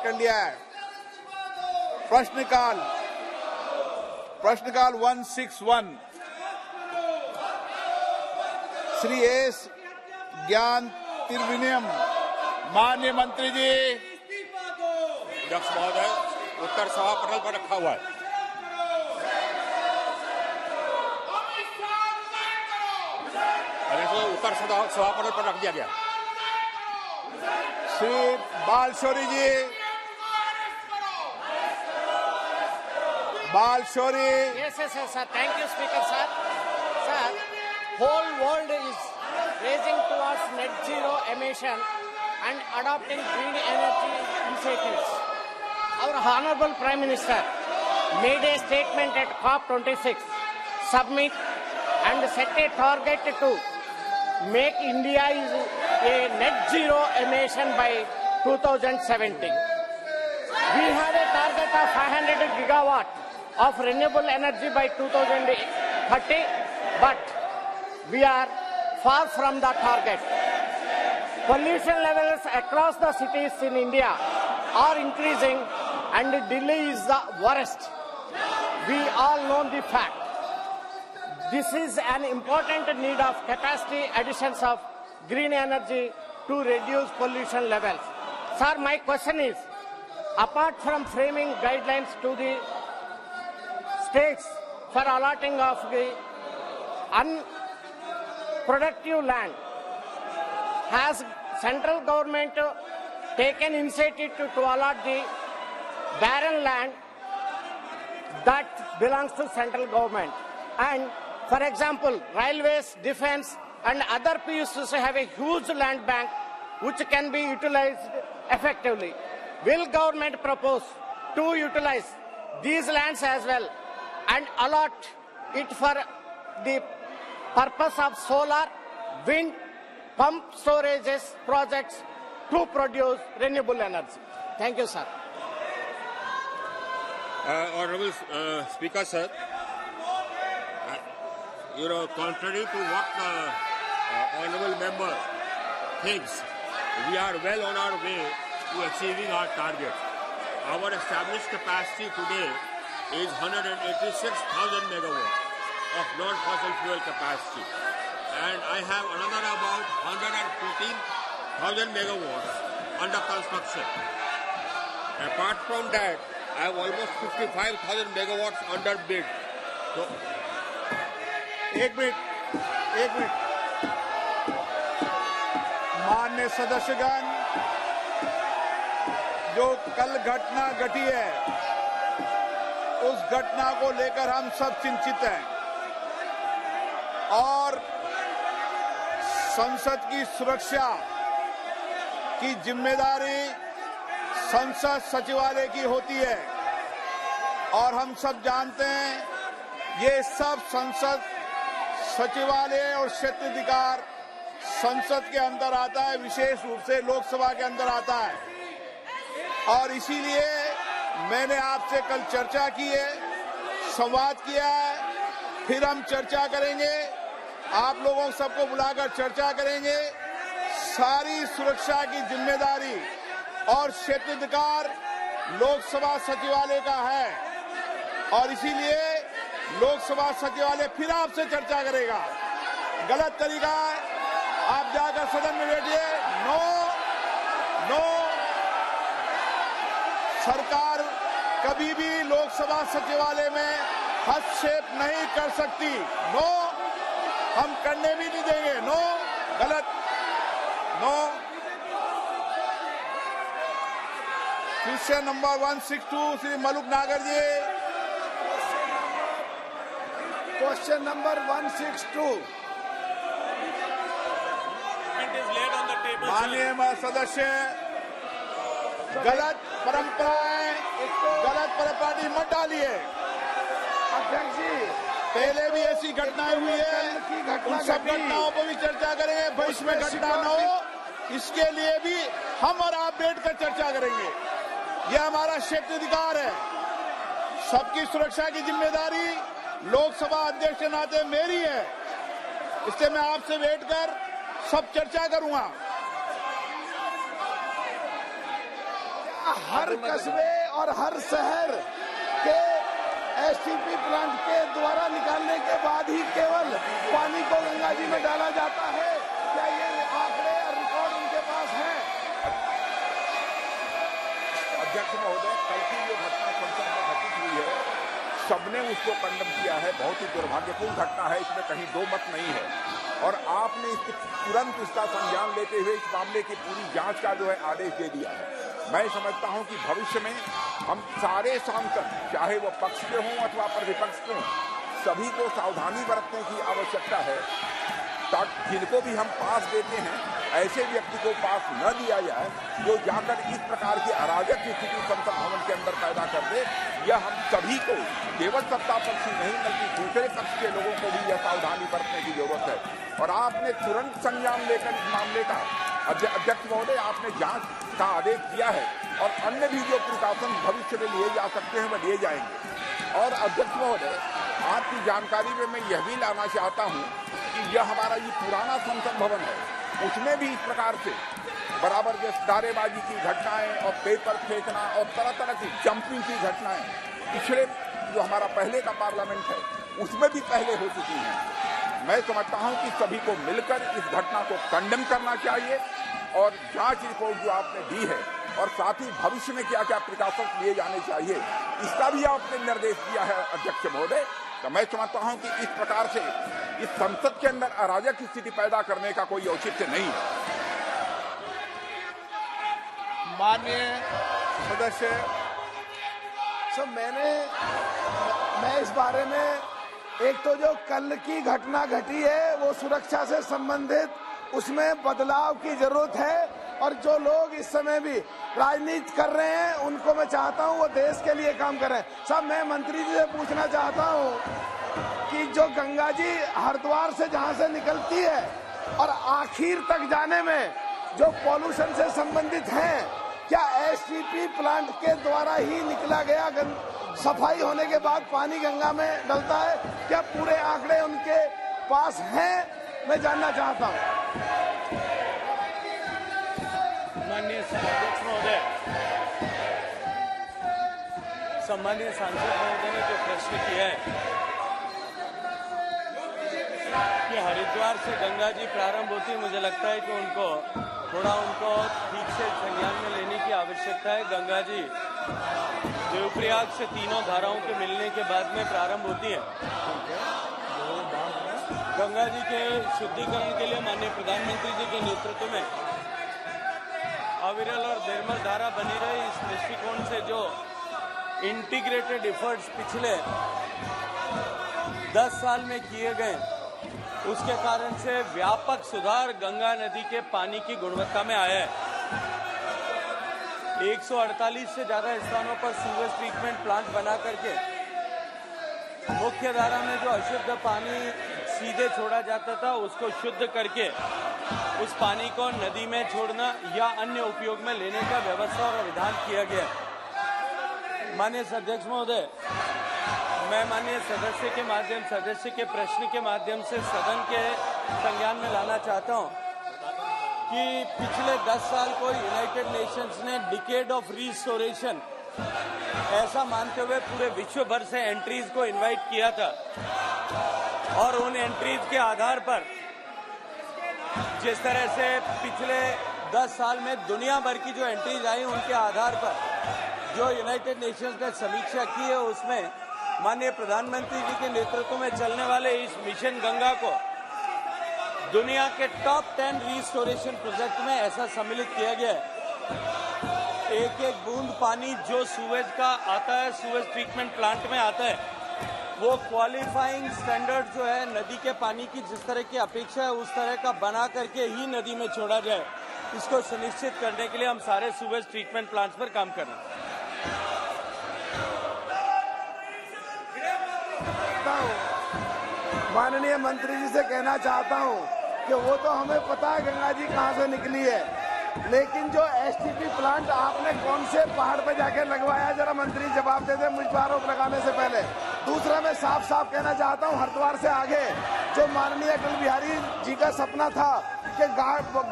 कर लिया है। प्रश्नकाल 161 श्री एस ज्ञान तिरुविनियम। माननीय मंत्री जी। अध्यक्ष महोदय, उत्तर सभा पटल पर रखा हुआ है। उत्तर सभा पटल पर रख दिया गया। श्री बालशौरी जी। बालशौरी। Yes, sir. Thank you, Speaker, sir. Sir, whole world is racing towards net zero emission and adopting green energy initiatives. Our Honorable Prime Minister made a statement at COP26 summit and set a target to make India a net zero emission by 2070. We have a target of 500 gigawatt of renewable energy by 2030, but we are far from the target. Pollution levels across the cities in India are increasing and Delhi is the worst. We all know the fact. This is an important need of capacity additions of green energy to reduce pollution levels. Sir, my question is, apart from framing guidelines to the states for allotting of the unproductive land, has central government taken initiative to allot the barren land that belongs to central government? And for example, railways, defense and other PSUs have a huge land bank which can be utilized effectively. Will government propose to utilize these lands as well and allot it for the purpose of solar, wind, pump storages projects to produce renewable energy? Thank you, sir. Honorable Speaker, sir, contrary to what the honorable member thinks, we are well on our way to achieving our target. Our established capacity today is 186,000 megawatts of non-fossil fuel capacity, and I have another about 114,000 megawatts under construction. Apart from that, I have almost 55,000 megawatts under bid. So, एक minute माननीय सदस्यगण, जो कल घटना घटी है उस घटना को लेकर हम सब चिंतित हैं और संसद की सुरक्षा की जिम्मेदारी संसद सचिवालय की होती है और हम सब जानते हैं ये सब संसद सचिवालय और क्षेत्राधिकार संसद के अंदर आता है, विशेष रूप से लोकसभा के अंदर आता है। और इसीलिए मैंने आपसे कल चर्चा की है, संवाद किया है, फिर हम चर्चा करेंगे, आप लोगों सबको बुलाकर चर्चा करेंगे। सारी सुरक्षा की जिम्मेदारी और क्षेत्राधिकार लोकसभा सचिवालय का है और इसीलिए लोकसभा सचिवालय फिर आपसे चर्चा करेगा। गलत तरीका है, आप जाकर सदन में बैठिए। नो, सरकार कभी भी लोकसभा सचिवालय में हस्तक्षेप नहीं कर सकती। नो, हम करने भी नहीं देंगे। नो, गलत। No. Question number 162 Shri Maluk Nagar ji. Question number 162. माननीय सदस्य, गलत परंपराएं मत डालिए। अध्यक्ष जी, पहले भी ऐसी घटनाएं हुई है, उन सब घटनाओं पर भी चर्चा करेंगे। भविष्य में घटना न हो इसके लिए भी हम और आप बैठकर चर्चा करेंगे। यह हमारा क्षेत्राधिकार है। सबकी सुरक्षा की जिम्मेदारी लोकसभा अध्यक्ष के नाते मेरी है, इसलिए मैं आपसे बैठकर सब चर्चा करूंगा। हर कस्बे और हर शहर के एसटीपी प्लांट के द्वारा निकालने के बाद ही केवल पानी को गंगा जी में डाला जाता है। क्या ये आंकड़े और रिकॉर्ड उनके पास है? अध्यक्ष महोदय, कल की जो घटना संसद में घटित हुई है, सबने उसको कंडम किया है। बहुत ही दुर्भाग्यपूर्ण घटना है, इसमें कहीं दो मत नहीं है। और आपने इसको तुरंत इसका संज्ञान लेते हुए इस मामले की पूरी जांच का जो है आदेश दे दिया है। मैं समझता हूं कि भविष्य में हम सारे सांसद, चाहे वो पक्ष के हों अथवा प्रतिपक्ष के हों, सभी को सावधानी बरतने की आवश्यकता है, ताकि जिनको भी हम पास देते हैं ऐसे व्यक्ति को पास न दिया जाए जो जाकर इस प्रकार की अराजक स्थिति संसद भवन के अंदर पैदा कर दे। यह हम सभी को, केवल सत्ता पक्ष ही नहीं बल्कि दूसरे पक्ष के लोगों को भी यह सावधानी बरतने की जरूरत है। और आपने तुरंत संज्ञान लेकर इस मामले का, अध्यक्ष महोदय, आपने जांच का आदेश दिया है और अन्य भी जो प्रिकॉशन भविष्य में लिए जा सकते हैं वह लिए जाएंगे। और अध्यक्ष महोदय, आपकी जानकारी में मैं यह भी लाना चाहता हूं कि यह हमारा ये पुराना संसद भवन है, उसमें भी इस प्रकार से बराबर जो नारेबाजी की घटनाएं और पेपर फेंकना और तरह तरह की जंपिंग की घटनाएं पिछले जो हमारा पहले का पार्लियामेंट है उसमें भी पहले हो चुकी हैं। मैं समझता हूं कि सभी को मिलकर इस घटना को कंडेम करना चाहिए और जांच रिपोर्ट जो आपने दी है और साथ ही भविष्य में क्या क्या प्रिकॉशंस लिए जाने चाहिए इसका भी आपने निर्देश दिया है अध्यक्ष महोदय। तो मैं समझता हूं कि इस प्रकार से इस संसद के अंदर अराजक की स्थिति पैदा करने का कोई औचित्य नहीं है। माननीय सदस्य, सर मैं इस बारे में, एक तो जो कल की घटना घटी है वो सुरक्षा से संबंधित, उसमें बदलाव की जरूरत है। और जो लोग इस समय भी राजनीति कर रहे हैं उनको मैं चाहता हूं वो देश के लिए काम करें। साहब, मैं मंत्री जी से पूछना चाहता हूं कि जो गंगा जी हरिद्वार से जहां से निकलती है और आखिर तक जाने में जो पॉल्यूशन से संबंधित हैं, क्या एसटीपी प्लांट के द्वारा ही निकला गया सफाई होने के बाद पानी गंगा में डलता है? क्या पूरे आंकड़े उनके पास हैं? मैं जानना चाहता हूं। माननीय अध्यक्ष महोदय, सम्मानीय सांसद महोदय ने जो प्रश्न किया है कि हरिद्वार से गंगा जी प्रारंभ होती है, मुझे लगता है कि उनको ठीक से संज्ञान में लेने की आवश्यकता है। गंगा जी देवप्रयाग से तीनों धाराओं के मिलने के बाद में प्रारंभ होती है। गंगा जी के शुद्धिकरण के लिए माननीय प्रधानमंत्री जी के नेतृत्व में अविरल और निर्मल धारा बनी रही, इस दृष्टिकोण से जो इंटीग्रेटेड एफर्ट्स पिछले 10 साल में किए गए, उसके कारण से व्यापक सुधार गंगा नदी के पानी की गुणवत्ता में आया है। 148 से ज्यादा स्थानों पर सीवेज ट्रीटमेंट प्लांट बना करके मुख्य धारा में जो अशुद्ध पानी सीधे छोड़ा जाता था उसको शुद्ध करके उस पानी को नदी में छोड़ना या अन्य उपयोग में लेने का व्यवस्था और विधान किया गया। माननीय अध्यक्ष महोदय, मैं माननीय सदस्य के प्रश्न के माध्यम से सदन के संज्ञान में लाना चाहता हूं कि पिछले 10 साल को यूनाइटेड नेशंस ने डिकेड ऑफ रिस्टोरेशन ऐसा मानते हुए पूरे विश्व भर से एंट्रीज को इनवाइट किया था और उन एंट्रीज के आधार पर जिस तरह से पिछले 10 साल में दुनिया भर की जो एंट्रीज आई उनके आधार पर जो यूनाइटेड नेशंस ने समीक्षा की है, उसमें माननीय प्रधानमंत्री जी के नेतृत्व में चलने वाले इस मिशन गंगा को दुनिया के टॉप 10 रिस्टोरेशन प्रोजेक्ट में ऐसा सम्मिलित किया गया है। एक एक बूंद पानी जो सूवेज का आता है, सूवेज ट्रीटमेंट प्लांट में आता है, वो क्वालिफाइंग स्टैंडर्ड जो है नदी के पानी की जिस तरह की अपेक्षा है उस तरह का बना करके ही नदी में छोड़ा जाए। इसको सुनिश्चित करने के लिए हम सारे सूवेज ट्रीटमेंट प्लांट्स पर काम कर रहे हैं। माननीय मंत्री जी से कहना चाहता हूं कि वो तो हमें पता है गंगा जी कहां से निकली है, लेकिन जो एसटीपी प्लांट आपने कौन से पहाड़ पे जाके लगवाया, जरा मंत्री जवाब दे दे मुझ पर आरोप लगाने से पहले। दूसरा, मैं साफ साफ कहना चाहता हूं, हरिद्वार से आगे जो माननीय अटल बिहारी जी का सपना था के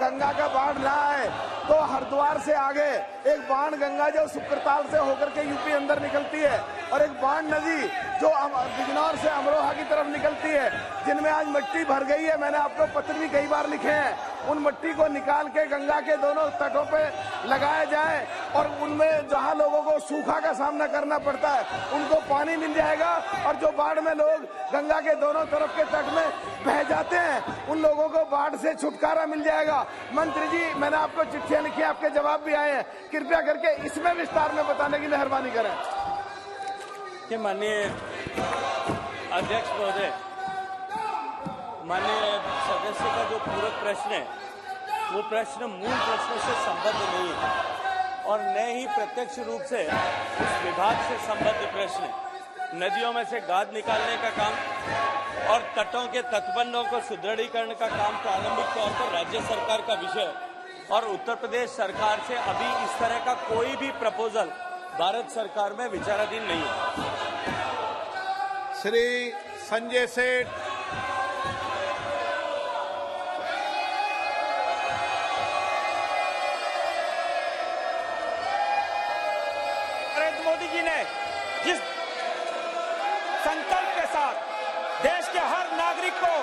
गंगा का बाढ़ रहा है तो हरिद्वार से आगे एक बाण गंगा जो सुक्रताल से होकर के यूपी अंदर निकलती है और एक बाण नदी जो बिजनौर से अमरोहा की तरफ निकलती है, जिनमें आज मिट्टी भर गई है। मैंने आपको पत्र भी कई बार लिखे हैं। उन मिट्टी को निकाल के गंगा के दोनों तटों पे लगाया जाए और उनमें जहां लोगों को सूखा का सामना करना पड़ता है उनको पानी मिल जाएगा और जो बाढ़ में लोग गंगा के दोनों तरफ के तट में बह जाते हैं उन लोगों को बाढ़ से छुटकारा मिल जाएगा। मंत्री जी, मैंने आपको चिट्ठियां लिखी, आपके जवाब भी आए हैं, कृपया करके इसमें विस्तार में बताने की मेहरबानी करें। माननीय अध्यक्ष महोदय, माननीय सदस्य का जो पूरक प्रश्न है वो प्रश्न मूल प्रश्न से संबद्ध नहीं है और न ही प्रत्यक्ष रूप से उस विभाग से संबद्ध प्रश्न है। नदियों में से गाद निकालने का काम और तटों के तटबंधों को सुदृढ़ीकरण का काम प्रारंभिक तौर पर राज्य सरकार का विषय और उत्तर प्रदेश सरकार से अभी इस तरह का कोई भी प्रपोजल भारत सरकार में विचाराधीन नहीं है। श्री संजय सेठ। नरेंद्र मोदी जी ने जिस संकल्प के साथ देश के हर नागरिक को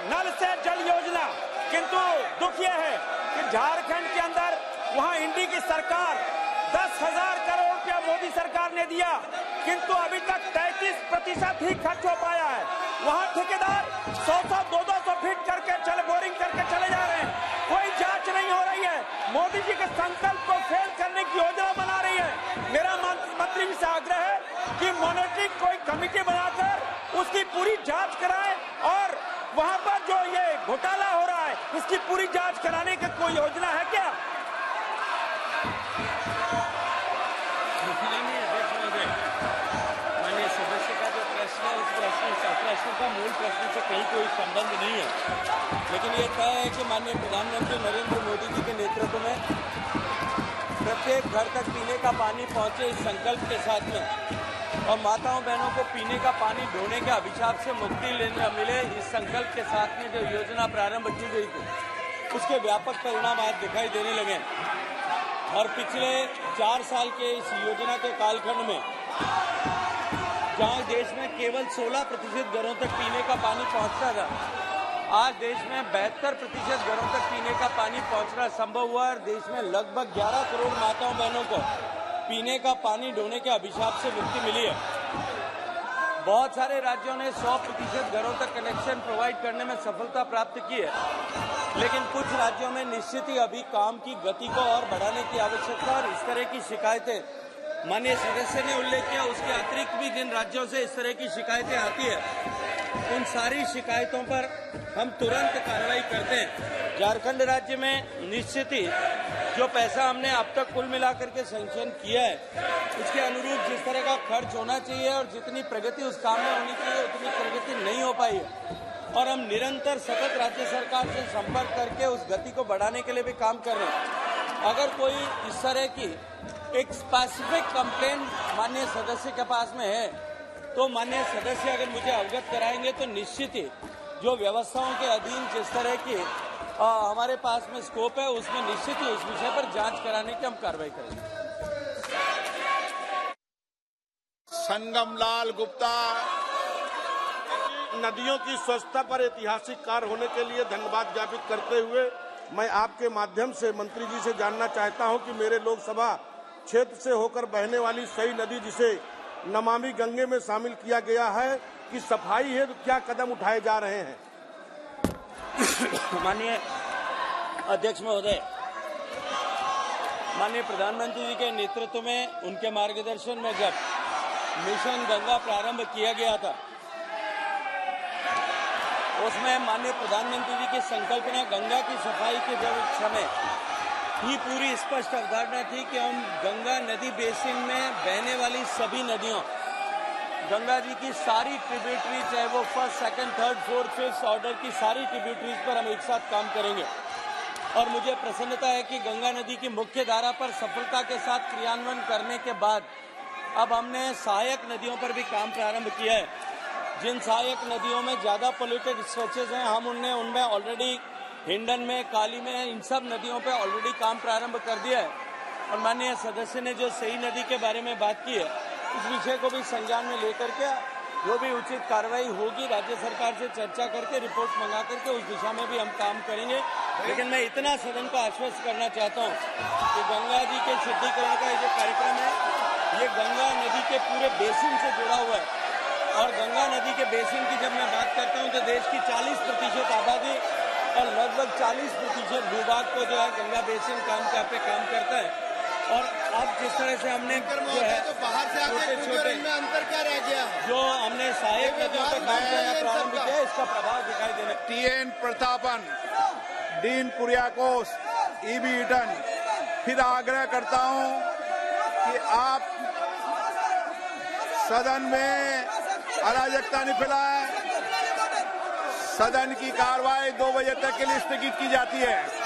नल से जल योजना, किंतु दुख यह है कि झारखंड के अंदर वहां इंडी की सरकार 10,000 करोड़ रुपया मोदी सरकार ने दिया, किंतु अभी तक 33% ही खर्च हो पाया है। वहां ठेकेदार 100-200 फीट करके बोरिंग करके चले जा रहे हैं, कोई जांच नहीं हो रही है। मोदी जी के संकल्प को फेल करने की योजना बना रही है। मेरा मंत्री जी से आग्रह है कि मॉनिटरिंग कोई कमेटी बनाकर उसकी पूरी जांच कराए और वहां पर जो ये घोटाला हो रहा है इसकी पूरी जांच कराने की कोई योजना है क्या? माननीय सदस्य का जो प्रश्न है उस प्रश्न का मूल प्रश्न से कहीं कोई संबंध नहीं है, लेकिन ये तय है कि माननीय प्रधानमंत्री नरेंद्र मोदी जी के नेतृत्व में प्रत्येक घर तक पीने का पानी पहुंचे इस संकल्प के साथ में और माताओं बहनों को पीने का पानी ढोने के अभिशाप से मुक्ति मिले इस संकल्प के साथ में जो योजना प्रारंभ की गई थी उसके व्यापक परिणाम आज दिखाई देने लगे और पिछले 4 साल के इस योजना के कालखंड में जहां देश में केवल 16% घरों तक पीने का पानी पहुंचता था, आज देश में 72% घरों तक पीने का पानी पहुंचना संभव हुआ और देश में लगभग 11 करोड़ माताओं बहनों को पीने का पानी ढोने के अभिशाप से मुक्ति मिली है। बहुत सारे राज्यों ने 100% घरों तक कनेक्शन प्रोवाइड करने में सफलता प्राप्त की है, लेकिन कुछ राज्यों में निश्चित ही अभी काम की गति को और बढ़ाने की आवश्यकता और इस तरह की शिकायतें माननीय सदस्य ने उल्लेख किया, उसके अतिरिक्त भी जिन राज्यों से इस तरह की शिकायतें आती है उन सारी शिकायतों पर हम तुरंत कार्रवाई करते हैं। झारखंड राज्य में निश्चित ही जो पैसा हमने अब तक कुल मिलाकर के सैंक्शन किया है उसके अनुरूप जिस तरह का खर्च होना चाहिए और जितनी प्रगति उस काम में होनी चाहिए उतनी प्रगति नहीं हो पाई है और हम निरंतर सतत राज्य सरकार से संपर्क करके उस गति को बढ़ाने के लिए भी काम कर रहे हैं। अगर कोई इस तरह की एक स्पेसिफिक कंप्लेंट माननीय सदस्य के पास में है तो माननीय सदस्य अगर मुझे अवगत कराएंगे तो निश्चित ही जो व्यवस्थाओं के अधीन जिस तरह की हमारे पास में स्कोप है उसमें निश्चित ही उस विषय पर जांच कराने की हम कार्रवाई करेंगे। संगमलाल गुप्ता। नदियों की स्वच्छता पर ऐतिहासिक कार्य होने के लिए धन्यवाद ज्ञापित करते हुए मैं आपके माध्यम से मंत्री जी से जानना चाहता हूं कि मेरे लोकसभा क्षेत्र से होकर बहने वाली सई नदी जिसे नमामि गंगे में शामिल किया गया है कि सफाई है तो क्या कदम उठाए जा रहे हैं? माननीय अध्यक्ष महोदय, माननीय प्रधानमंत्री जी के नेतृत्व में उनके मार्गदर्शन में जब मिशन गंगा प्रारंभ किया गया था उसमें माननीय प्रधानमंत्री जी की संकल्पना गंगा की सफाई के जब समय ही पूरी स्पष्ट अवधारणा थी कि हम गंगा नदी बेसिन में बहने वाली सभी नदियों, गंगा जी की सारी ट्रिब्यूटरी चाहे वो first, second, third, fourth, fifth order की सारी ट्रिब्यूटरीज पर हम एक साथ काम करेंगे और मुझे प्रसन्नता है कि गंगा नदी की मुख्य धारा पर सफलता के साथ क्रियान्वयन करने के बाद अब हमने सहायक नदियों पर भी काम प्रारंभ किया है। जिन सहायक नदियों में ज्यादा पोल्यूटेड स्ट्रेचेज हैं हम उनमें ऑलरेडी हिंडन में, काली में, इन सब नदियों पे ऑलरेडी काम प्रारंभ कर दिया है। और माननीय सदस्य ने जो सई नदी के बारे में बात की है, इस विषय को भी संज्ञान में लेकर के जो भी उचित कार्रवाई होगी राज्य सरकार से चर्चा करके रिपोर्ट मंगा करके उस दिशा में भी हम काम करेंगे। लेकिन मैं इतना सदन को आश्वस्त करना चाहता हूँ कि गंगा जी के शुद्धिकरण का जो कार्यक्रम है, ये गंगा नदी के पूरे बेसिन से जुड़ा हुआ है। और गंगा नदी के बेसिन की जब मैं बात करता हूँ तो देश की 40% आबादी और लगभग 40% भूभाग को जो है गंगा बेसिन पे काम करता है। और अब जिस तरह से हमने जो है छोटे-छोटे अंतर क्या रह गया, जो हमने सहायक नदियों पे काम करना प्रारंभ किया, इसका प्रभाव दिखाई देने। TN प्रतापन, डीन कुरियाकोस, EB ईटन, फिर आग्रह करता हूं कि आप सदन में अराजकता नहीं फैलाएं। सदन की कार्रवाई 2 बजे तक के लिए स्थगित की जाती है।